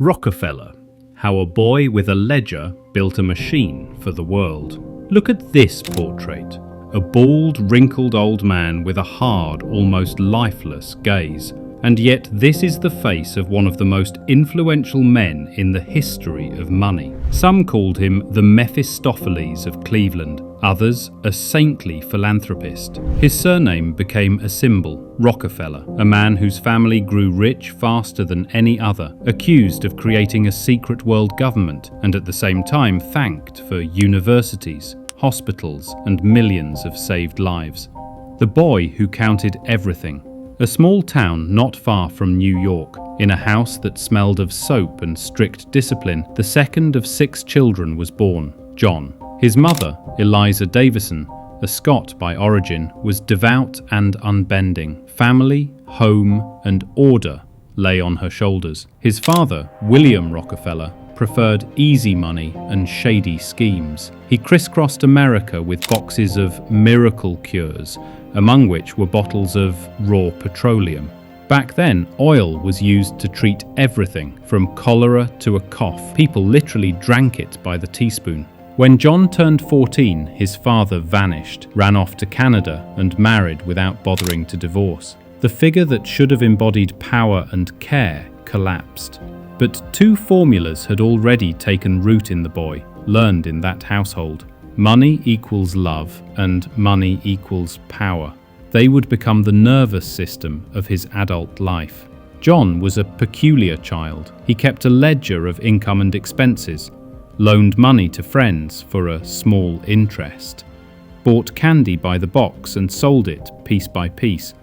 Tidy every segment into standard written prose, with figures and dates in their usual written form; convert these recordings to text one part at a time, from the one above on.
Rockefeller, how a boy with a ledger built a machine for the world. Look at this portrait. A bald, wrinkled old man with a hard, almost lifeless gaze. And yet this is the face of one of the most influential men in the history of money. Some called him the Mephistopheles of Cleveland, others a saintly philanthropist. His surname became a symbol, Rockefeller, a man whose family grew rich faster than any other, accused of creating a secret world government, and at the same time thanked for universities, hospitals, and millions of saved lives. The boy who counted everything. A small town not far from New York, in a house that smelled of soap and strict discipline, the second of 6 children was born, John. His mother, Eliza Davison, a Scot by origin, was devout and unbending. Family, home, and order lay on her shoulders. His father, William Rockefeller, preferred easy money and shady schemes. He crisscrossed America with boxes of miracle cures, among which were bottles of raw petroleum. Back then, oil was used to treat everything, from cholera to a cough. People literally drank it by the teaspoon. When John turned 14, his father vanished, ran off to Canada, and married without bothering to divorce. The figure that should have embodied power and care collapsed. But 2 formulas had already taken root in the boy, learned in that household. Money equals love, and money equals power. They would become the nervous system of his adult life. John was a peculiar child. He kept a ledger of income and expenses, loaned money to friends for a small interest, bought candy by the box and sold it piece by piece,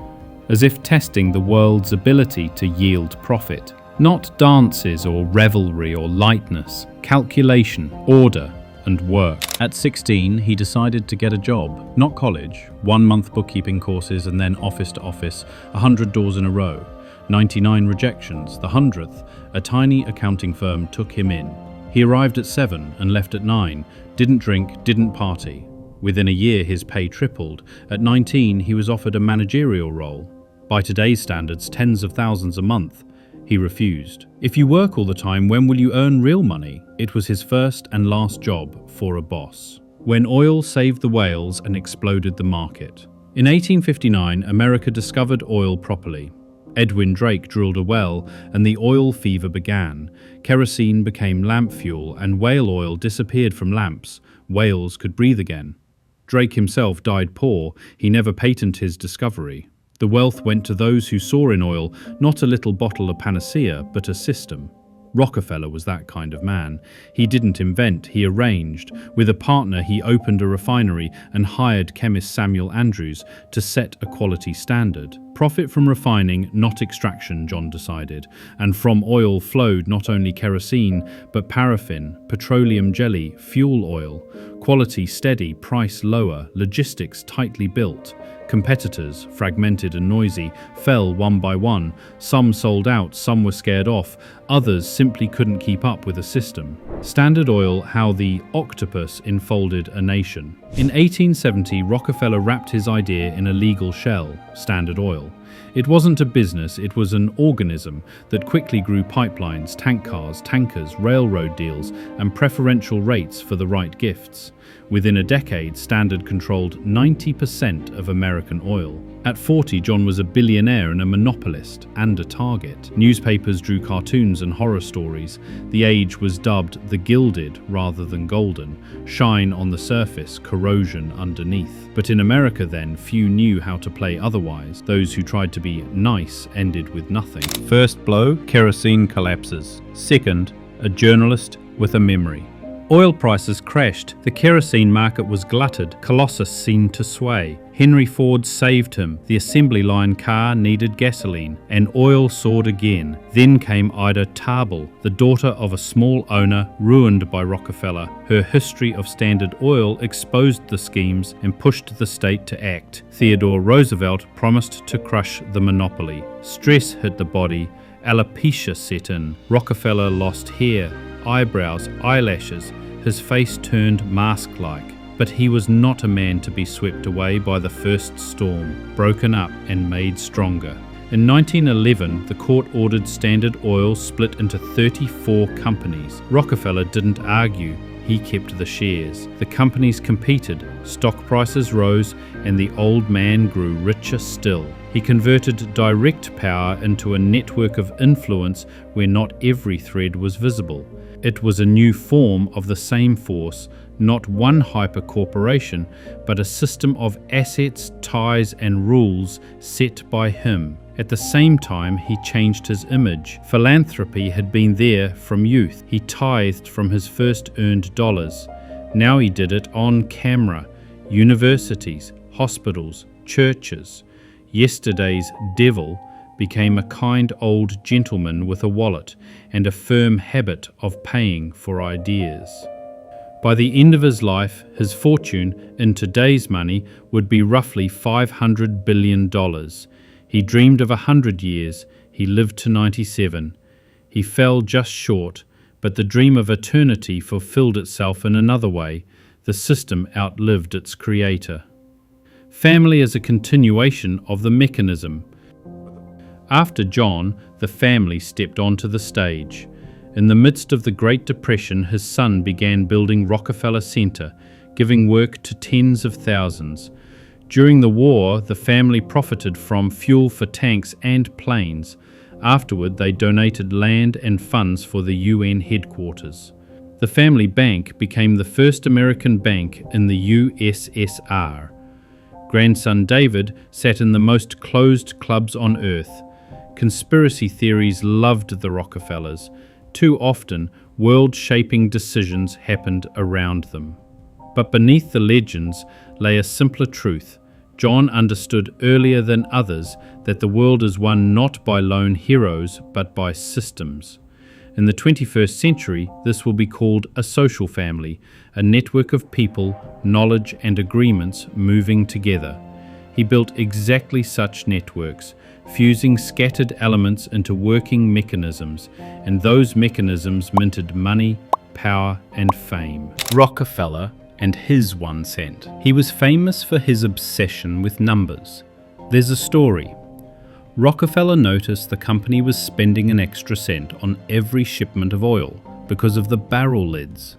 as if testing the world's ability to yield profit. Not dances or revelry or lightness, calculation, order, and work. At 16, he decided to get a job, not college, 1-month bookkeeping courses and then office to office, 100 doors in a row, 99 rejections, the 100th, a tiny accounting firm took him in. He arrived at 7 and left at 9, didn't drink, didn't party. Within a year, his pay tripled. At 19, he was offered a managerial role. By today's standards, tens of thousands a month. He refused. If you work all the time, when will you earn real money? It was his first and last job for a boss. When oil saved the whales and exploded the market. In 1859, America discovered oil properly. Edwin Drake drilled a well, and the oil fever began. Kerosene became lamp fuel, and whale oil disappeared from lamps. Whales could breathe again. Drake himself died poor. He never patented his discovery. The wealth went to those who saw in oil not a little bottle of panacea, but a system. Rockefeller was that kind of man. He didn't invent, he arranged. With a partner, he opened a refinery and hired chemist Samuel Andrews to set a quality standard. Profit from refining, not extraction, John decided. And from oil flowed not only kerosene, but paraffin, petroleum jelly, fuel oil. Quality steady, price lower, logistics tightly built. Competitors, fragmented and noisy, fell one by one. Some sold out, some were scared off, others simply couldn't keep up with the system. Standard Oil, how the octopus enfolded a nation. In 1870, Rockefeller wrapped his idea in a legal shell, Standard Oil. It wasn't a business, it was an organism that quickly grew pipelines, tank cars, tankers, railroad deals, and preferential rates for the right gifts. Within a decade, Standard controlled 90% of American oil. At 40, John was a billionaire and a monopolist, and a target. Newspapers drew cartoons and horror stories. The age was dubbed the gilded rather than golden. Shine on the surface, corrosion underneath. But in America then, few knew how to play otherwise. Those who tried to be nice ended with nothing. First blow, kerosene collapses. Second, a journalist with a memory. Oil prices crashed, the kerosene market was glutted, Colossus seemed to sway. Henry Ford saved him, the assembly line car needed gasoline, and oil soared again. Then came Ida Tarbell, the daughter of a small owner ruined by Rockefeller. Her history of Standard Oil exposed the schemes and pushed the state to act. Theodore Roosevelt promised to crush the monopoly. Stress hit the body, alopecia set in. Rockefeller lost hair, eyebrows, eyelashes. His face turned mask-like, but he was not a man to be swept away by the first storm, broken up and made stronger. In 1911, the court ordered Standard Oil split into 34 companies. Rockefeller didn't argue. He kept the shares. The companies competed, stock prices rose, and the old man grew richer still. He converted direct power into a network of influence where not every thread was visible. It was a new form of the same force, not one hyper-corporation, but a system of assets, ties, and rules set by him. At the same time, he changed his image. Philanthropy had been there from youth. He tithed from his first earned dollars. Now he did it on camera. Universities, hospitals, churches. Yesterday's devil became a kind old gentleman with a wallet and a firm habit of paying for ideas. By the end of his life, his fortune, in today's money, would be roughly $500 billion. He dreamed of 100 years. He lived to 97. He fell just short, but the dream of eternity fulfilled itself in another way. The system outlived its creator. Family is a continuation of the mechanism. After John, the family stepped onto the stage. In the midst of the Great Depression, his son began building Rockefeller Center, giving work to tens of thousands. During the war, the family profited from fuel for tanks and planes. Afterward, they donated land and funds for the UN headquarters. The family bank became the first American bank in the USSR. Grandson David sat in the most closed clubs on earth. Conspiracy theories loved the Rockefellers. Too often, world-shaping decisions happened around them. But beneath the legends lay a simpler truth. John understood earlier than others that the world is won not by lone heroes, but by systems. In the 21st century, this will be called a social family, a network of people, knowledge, and agreements moving together. He built exactly such networks, fusing scattered elements into working mechanisms, and those mechanisms minted money, power, and fame. Rockefeller and his 1 cent. He was famous for his obsession with numbers. There's a story. Rockefeller noticed the company was spending an extra cent on every shipment of oil because of the barrel lids.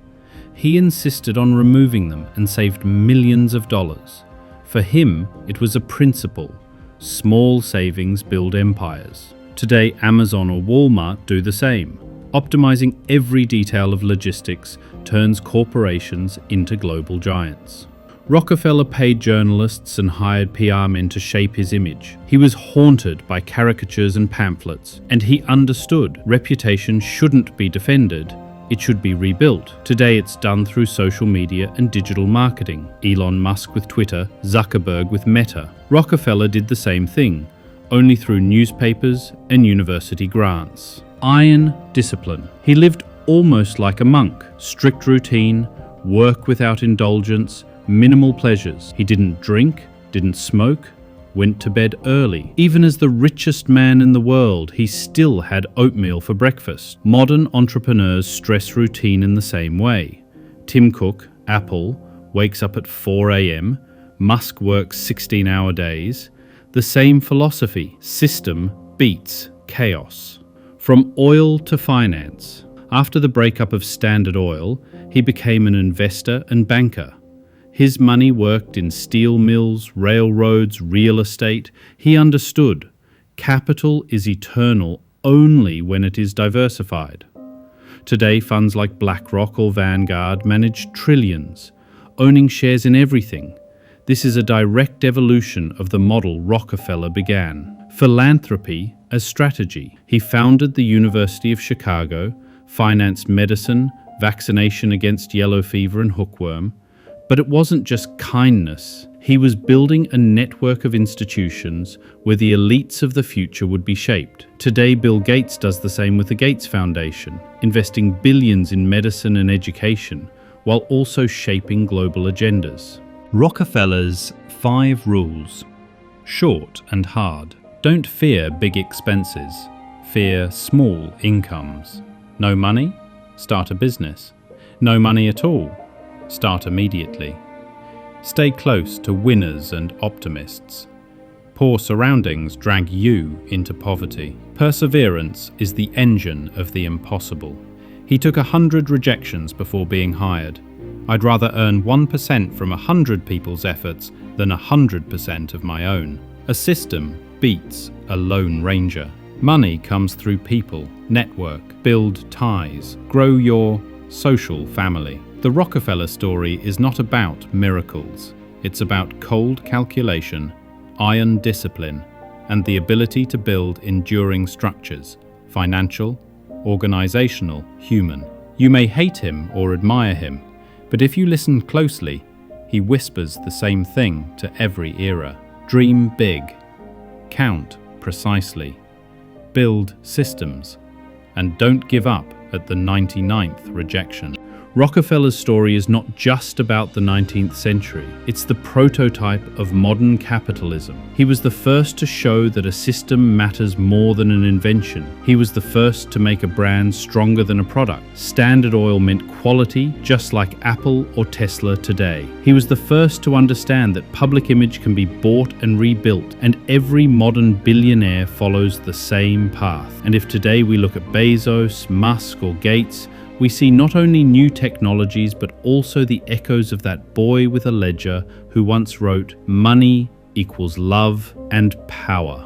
He insisted on removing them and saved millions of dollars. For him, it was a principle. Small savings build empires. Today, Amazon or Walmart do the same. Optimizing every detail of logistics turns corporations into global giants. Rockefeller paid journalists and hired PR men to shape his image. He was haunted by caricatures and pamphlets, and he understood reputation shouldn't be defended, it should be rebuilt. Today it's done through social media and digital marketing. Elon Musk with Twitter, Zuckerberg with Meta. Rockefeller did the same thing, only through newspapers and university grants. Iron discipline. He lived almost like a monk. Strict routine, work without indulgence, minimal pleasures. He didn't drink, didn't smoke, went to bed early. Even as the richest man in the world, he still had oatmeal for breakfast. Modern entrepreneurs stress routine in the same way. Tim Cook, Apple, wakes up at 4 a.m. Musk works 16-hour days. The same philosophy. System beats chaos. From oil to finance. After the breakup of Standard Oil, he became an investor and banker. His money worked in steel mills, railroads, real estate. He understood capital is eternal only when it is diversified. Today, funds like BlackRock or Vanguard manage trillions, owning shares in everything. This is a direct evolution of the model Rockefeller began. Philanthropy as strategy. He founded the University of Chicago, financed medicine, vaccination against yellow fever and hookworm. But it wasn't just kindness. He was building a network of institutions where the elites of the future would be shaped. Today, Bill Gates does the same with the Gates Foundation, investing billions in medicine and education, while also shaping global agendas. Rockefeller's 5 rules. Short and hard. Don't fear big expenses. Fear small incomes. No money? Start a business. No money at all? Start immediately. Stay close to winners and optimists. Poor surroundings drag you into poverty. Perseverance is the engine of the impossible. He took 100 rejections before being hired. I'd rather earn 1% from 100 people's efforts than 100% of my own. A system beats a lone ranger. Money comes through people. Network, build ties, grow your social family. The Rockefeller story is not about miracles. It's about cold calculation, iron discipline, and the ability to build enduring structures, financial, organizational, human. You may hate him or admire him, but if you listen closely, he whispers the same thing to every era. Dream big, count precisely, build systems, and don't give up at the 99th rejection. Rockefeller's story is not just about the 19th century. It's the prototype of modern capitalism. He was the first to show that a system matters more than an invention. He was the first to make a brand stronger than a product. Standard Oil meant quality, just like Apple or Tesla today. He was the first to understand that public image can be bought and rebuilt, and every modern billionaire follows the same path. And if today we look at Bezos, Musk, or Gates, we see not only new technologies, but also the echoes of that boy with a ledger who once wrote, "Money equals love and power."